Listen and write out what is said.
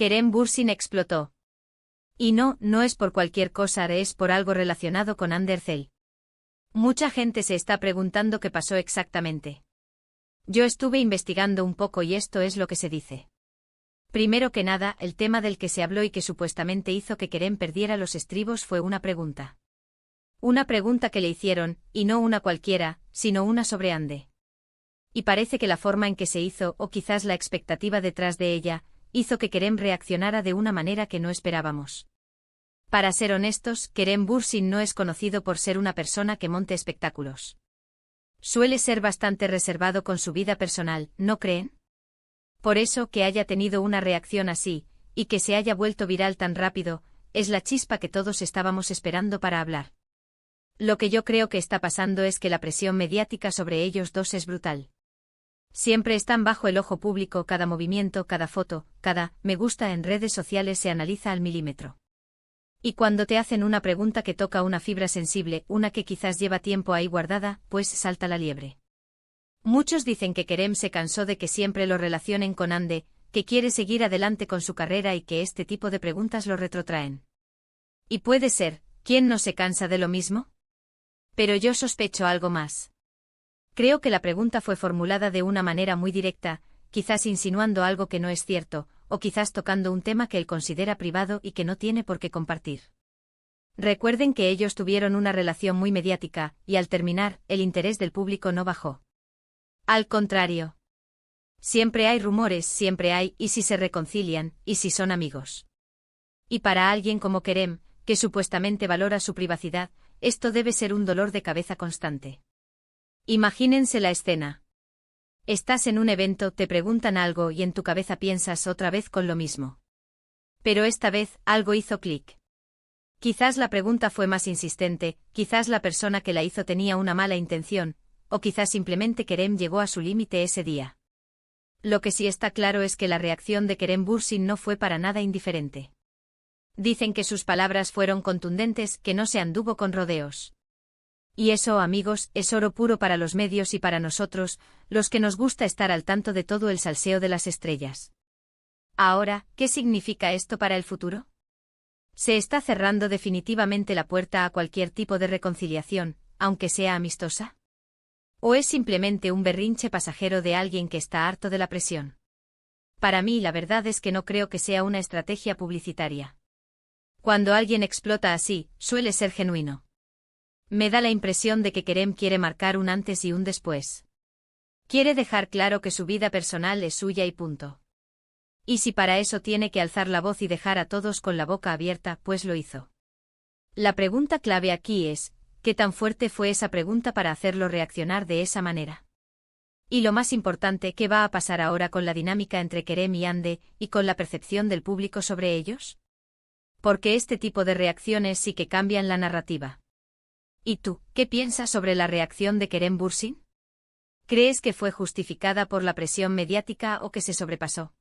Kerem Bürsin explotó. Y no es por cualquier cosa, es por algo relacionado con Andercel. Mucha gente se está preguntando qué pasó exactamente. Yo estuve investigando un poco y esto es lo que se dice. Primero que nada, el tema del que se habló y que supuestamente hizo que Kerem perdiera los estribos fue una pregunta. Una pregunta que le hicieron, y no una cualquiera, sino una sobre Ande. Y parece que la forma en que se hizo, o quizás la expectativa detrás de ella, hizo que Kerem reaccionara de una manera que no esperábamos. Para ser honestos, Kerem Bürsin no es conocido por ser una persona que monte espectáculos. Suele ser bastante reservado con su vida personal, ¿no creen? Por eso que haya tenido una reacción así, y que se haya vuelto viral tan rápido, es la chispa que todos estábamos esperando para hablar. Lo que yo creo que está pasando es que la presión mediática sobre ellos dos es brutal. Siempre están bajo el ojo público, cada movimiento, cada foto, cada me gusta en redes sociales se analiza al milímetro. Y cuando te hacen una pregunta que toca una fibra sensible, una que quizás lleva tiempo ahí guardada, pues salta la liebre. Muchos dicen que Kerem se cansó de que siempre lo relacionen con Ande, que quiere seguir adelante con su carrera y que este tipo de preguntas lo retrotraen. Y puede ser, ¿quién no se cansa de lo mismo? Pero yo sospecho algo más. Creo que la pregunta fue formulada de una manera muy directa, quizás insinuando algo que no es cierto, o quizás tocando un tema que él considera privado y que no tiene por qué compartir. Recuerden que ellos tuvieron una relación muy mediática, y al terminar, el interés del público no bajó. Al contrario. Siempre hay rumores, siempre hay, y si se reconcilian, y si son amigos. Y para alguien como Kerem, que supuestamente valora su privacidad, esto debe ser un dolor de cabeza constante. Imagínense la escena. Estás en un evento, te preguntan algo y en tu cabeza piensas otra vez con lo mismo. Pero esta vez, algo hizo clic. Quizás la pregunta fue más insistente, quizás la persona que la hizo tenía una mala intención, o quizás simplemente Kerem llegó a su límite ese día. Lo que sí está claro es que la reacción de Kerem Bürsin no fue para nada indiferente. Dicen que sus palabras fueron contundentes, que no se anduvo con rodeos. Y eso, amigos, es oro puro para los medios y para nosotros, los que nos gusta estar al tanto de todo el salseo de las estrellas. Ahora, ¿qué significa esto para el futuro? ¿Se está cerrando definitivamente la puerta a cualquier tipo de reconciliación, aunque sea amistosa? ¿O es simplemente un berrinche pasajero de alguien que está harto de la presión? Para mí la verdad es que no creo que sea una estrategia publicitaria. Cuando alguien explota así, suele ser genuino. Me da la impresión de que Kerem quiere marcar un antes y un después. Quiere dejar claro que su vida personal es suya y punto. Y si para eso tiene que alzar la voz y dejar a todos con la boca abierta, pues lo hizo. La pregunta clave aquí es, ¿qué tan fuerte fue esa pregunta para hacerlo reaccionar de esa manera? Y lo más importante, ¿qué va a pasar ahora con la dinámica entre Kerem y Ande, y con la percepción del público sobre ellos? Porque este tipo de reacciones sí que cambian la narrativa. ¿Y tú, qué piensas sobre la reacción de Kerem Bürsin? ¿Crees que fue justificada por la presión mediática o que se sobrepasó?